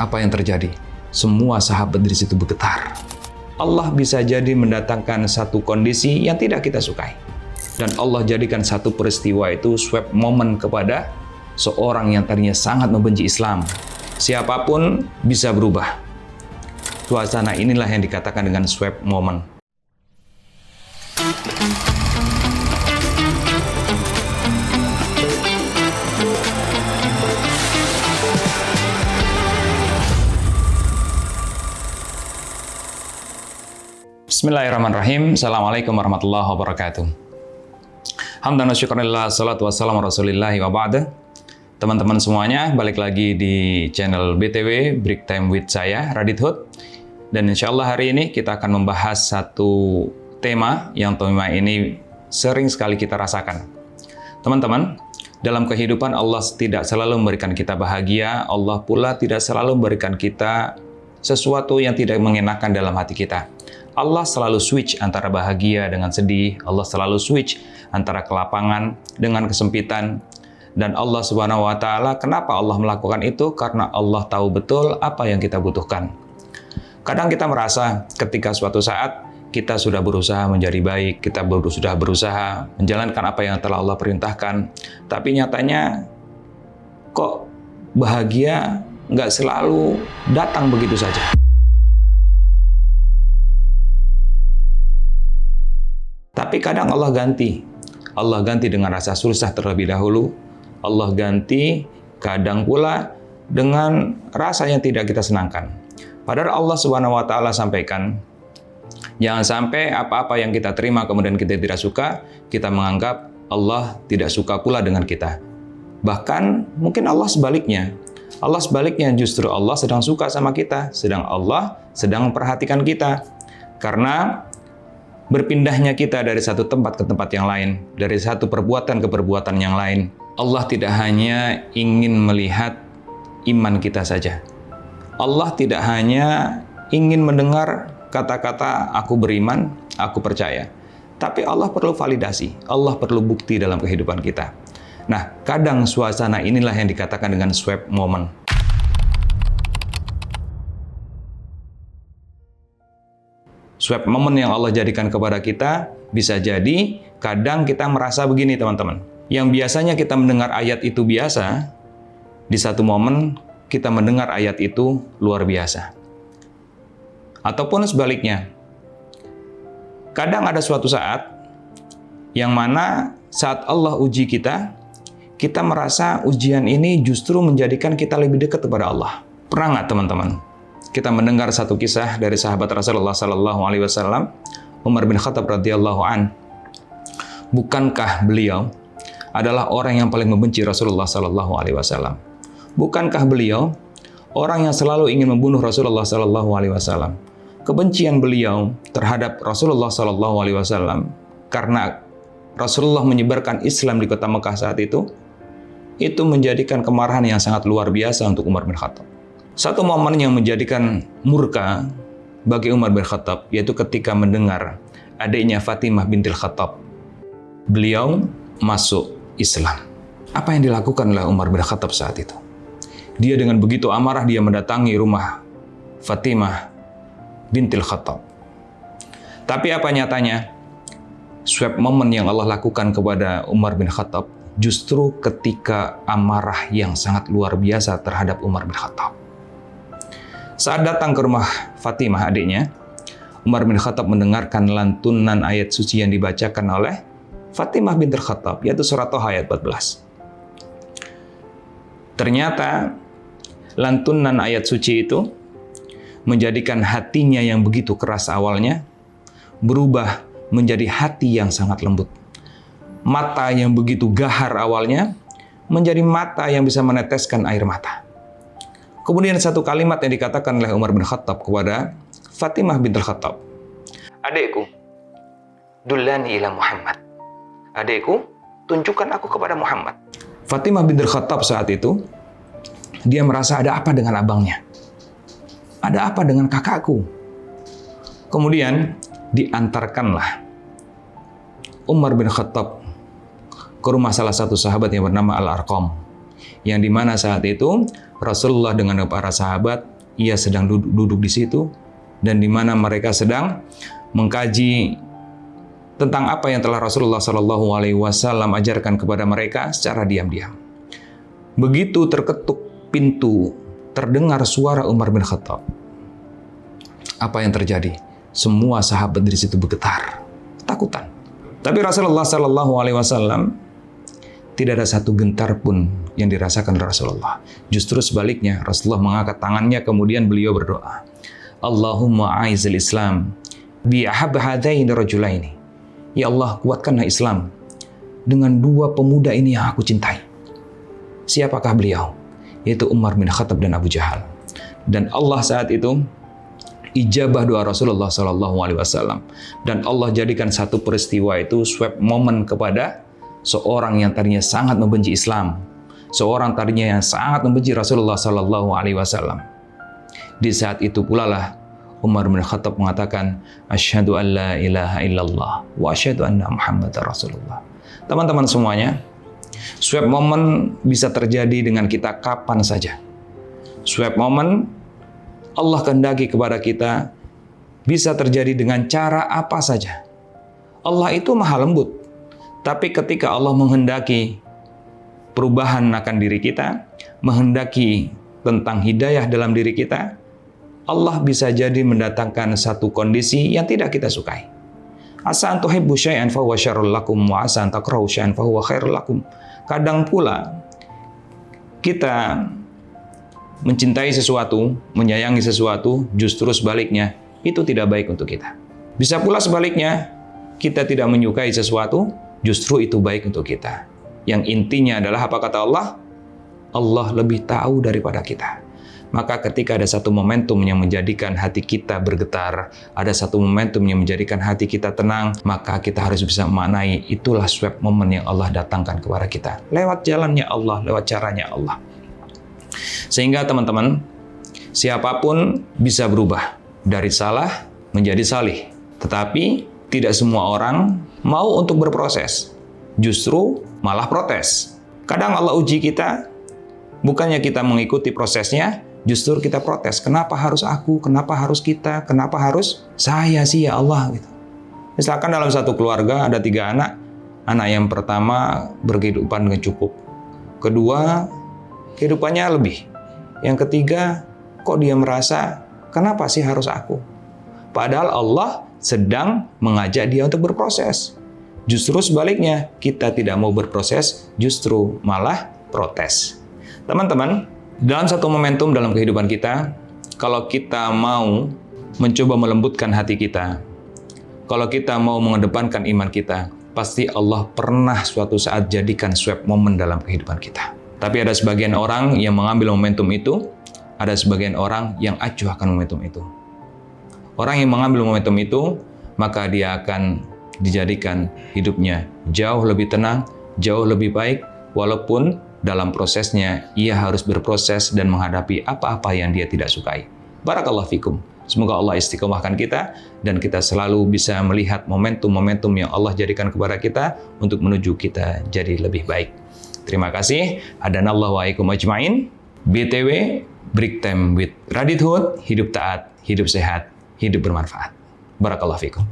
Apa yang terjadi? Semua sahabat dari situ bergetar. Allah bisa jadi mendatangkan satu kondisi yang tidak kita sukai. Dan Allah jadikan satu peristiwa itu swap moment kepada seorang yang tadinya sangat membenci Islam. Siapapun bisa berubah. Suasana inilah yang dikatakan dengan swap moment. Bismillahirrahmanirrahim. Assalamualaikum warahmatullahi wabarakatuh. Hamdan wa syukurillah, salatu wassalamu rasulillahi wa ba'da. Teman-teman semuanya, balik lagi di channel BTW, Break Time with saya, Radit Hud. Dan insya Allah hari ini kita akan membahas satu tema yang ini sering sekali kita rasakan. Teman-teman, dalam kehidupan Allah tidak selalu memberikan kita bahagia, Allah pula tidak selalu memberikan kita sesuatu yang tidak mengenakan dalam hati kita. Allah selalu switch antara bahagia dengan sedih, Allah selalu switch antara kelapangan dengan kesempitan. Dan Allah Subhanahu wa Ta'ala, kenapa Allah melakukan itu? Karena Allah tahu betul apa yang kita butuhkan. Kadang kita merasa ketika suatu saat kita sudah berusaha menjadi baik, kita sudah berusaha menjalankan apa yang telah Allah perintahkan, tapi nyatanya kok bahagia nggak selalu datang begitu saja. Tapi kadang Allah ganti dengan rasa susah terlebih dahulu. Allah ganti kadang pula dengan rasa yang tidak kita senangkan. Padahal Allah Subhanahu wa Ta'ala sampaikan, jangan sampai apa-apa yang kita terima kemudian kita tidak suka, kita menganggap Allah tidak suka pula dengan kita. Bahkan mungkin Allah sebaliknya. Allah sebaliknya, justru Allah sedang suka sama kita, sedang Allah sedang memperhatikan kita. Karena berpindahnya kita dari satu tempat ke tempat yang lain, dari satu perbuatan ke perbuatan yang lain, Allah tidak hanya ingin melihat iman kita saja. Allah tidak hanya ingin mendengar kata-kata aku beriman, aku percaya. Tapi Allah perlu validasi, Allah perlu bukti dalam kehidupan kita. Nah, kadang suasana inilah yang dikatakan dengan swap moment. Swap moment yang Allah jadikan kepada kita, bisa jadi kadang kita merasa begini teman-teman. Yang biasanya kita mendengar ayat itu biasa, di satu momen kita mendengar ayat itu luar biasa. Ataupun sebaliknya, kadang ada suatu saat yang mana saat Allah uji kita, kita merasa ujian ini justru menjadikan kita lebih dekat kepada Allah. Pernah nggak teman-teman? Kita mendengar satu kisah dari sahabat Rasulullah Sallallahu Alaihi Wasallam, Umar bin Khattab radhiyallahu an. Bukankah beliau adalah orang yang paling membenci Rasulullah Sallallahu Alaihi Wasallam? Bukankah beliau orang yang selalu ingin membunuh Rasulullah Sallallahu Alaihi Wasallam? Kebencian beliau terhadap Rasulullah Sallallahu Alaihi Wasallam karena Rasulullah menyebarkan Islam di kota Mekah saat itu menjadikan kemarahan yang sangat luar biasa untuk Umar bin Khattab. Satu momen yang menjadikan murka bagi Umar bin Khattab yaitu ketika mendengar adiknya Fatimah bintil Khattab, beliau masuk Islam. Apa yang dilakukan oleh Umar bin Khattab saat itu? Dia dengan begitu amarah dia mendatangi rumah Fatimah bintil Khattab. Tapi apa nyatanya? Swap moment yang Allah lakukan kepada Umar bin Khattab justru ketika amarah yang sangat luar biasa terhadap Umar bin Khattab. Saat datang ke rumah Fatimah adiknya, Umar bin Khattab mendengarkan lantunan ayat suci yang dibacakan oleh Fatimah bintul Khattab, yaitu surat Thaha ayat 14. Ternyata lantunan ayat suci itu menjadikan hatinya yang begitu keras awalnya berubah menjadi hati yang sangat lembut. Mata yang begitu gahar awalnya menjadi mata yang bisa meneteskan air mata. Kemudian satu kalimat yang dikatakan oleh Umar bin Khattab kepada Fatimah bintul Khattab. Adikku, dullani ila Muhammad. Adikku, tunjukkan aku kepada Muhammad. Fatimah bintul Khattab saat itu, dia merasa ada apa dengan abangnya? Ada apa dengan kakakku? Kemudian diantarkanlah Umar bin Khattab ke rumah salah satu sahabat yang bernama Al-Arqam, yang dimana saat itu Rasulullah dengan para sahabat, ia sedang duduk di situ, dan dimana mereka sedang mengkaji tentang apa yang telah Rasulullah SAW ajarkan kepada mereka secara diam-diam. Begitu terketuk pintu, terdengar suara Umar bin Khattab. Apa yang terjadi? Semua sahabat dari situ bergetar, ketakutan. Tapi Rasulullah SAW tidak ada satu gentar pun yang dirasakan oleh Rasulullah. Justru sebaliknya, Rasulullah mengangkat tangannya, kemudian beliau berdoa, Allahumma aizil Islam bi ahab hadaini rajulaini. Ya Allah, kuatkanlah Islam dengan dua pemuda ini yang aku cintai. Siapakah beliau? Yaitu Umar bin Khattab dan Abu Jahal. Dan Allah saat itu ijabah doa Rasulullah SAW, dan Allah jadikan satu peristiwa itu swab moment kepada seorang yang tadinya sangat membenci Islam, seorang tadinya yang sangat membenci Rasulullah SAW. Di saat itu pula lah Umar bin Khattab mengatakan, asyhadu an la ilaha illallah wa asyhadu anna Muhammadar Rasulullah. Teman-teman semuanya, swab moment bisa terjadi dengan kita kapan saja. Swab moment Allah kehendaki kepada kita bisa terjadi dengan cara apa saja. Allah itu maha lembut. Tapi ketika Allah menghendaki perubahan akan diri kita, menghendaki tentang hidayah dalam diri kita, Allah bisa jadi mendatangkan satu kondisi yang tidak kita sukai. Asa an tuhibbu syai'an fa huwa syarrul lakum wa asa an takrahu syai'an fa huwa khairul lakum. Kadang pula kita mencintai sesuatu, menyayangi sesuatu, justru sebaliknya itu tidak baik untuk kita. Bisa pula sebaliknya, kita tidak menyukai sesuatu, justru itu baik untuk kita. Yang intinya adalah apa kata Allah? Allah lebih tahu daripada kita. Maka ketika ada satu momentum yang menjadikan hati kita bergetar, ada satu momentum yang menjadikan hati kita tenang, maka kita harus bisa memaknai itulah swab moment yang Allah datangkan kepada kita. Lewat jalannya Allah, lewat caranya Allah. Sehingga teman-teman, siapapun bisa berubah dari salah menjadi salih. Tetapi tidak semua orang mau untuk berproses. Justru malah protes. Kadang Allah uji kita, bukannya kita mengikuti prosesnya, justru kita protes. Kenapa harus aku? Kenapa harus kita? Kenapa harus saya sih ya Allah? Gitu. Misalkan dalam satu keluarga ada 3 anak. Anak yang pertama berkehidupan dengan cukup. Kedua, kehidupannya lebih. Yang ketiga, kok dia merasa, kenapa sih harus aku? Padahal Allah sedang mengajak dia untuk berproses. Justru sebaliknya, kita tidak mau berproses, justru malah protes. Teman-teman, dalam satu momentum dalam kehidupan kita, kalau kita mau mencoba melembutkan hati kita, kalau kita mau mengedepankan iman kita, pasti Allah pernah suatu saat jadikan swab moment dalam kehidupan kita. Tapi ada sebagian orang yang mengambil momentum itu, ada sebagian orang yang acuh akan momentum itu. Orang yang mengambil momentum itu, maka dia akan dijadikan hidupnya jauh lebih tenang, jauh lebih baik, walaupun dalam prosesnya ia harus berproses dan menghadapi apa-apa yang dia tidak sukai. Barakallahu fikum. Semoga Allah istiqomahkan kita dan kita selalu bisa melihat momentum-momentum yang Allah jadikan kepada kita untuk menuju kita jadi lebih baik. Terima kasih. Hadanallahu wa ikum ajmain. BTW, Break Time with Radit Hood. Hidup taat, hidup sehat, hidup bermanfaat. Barakallahu fikum.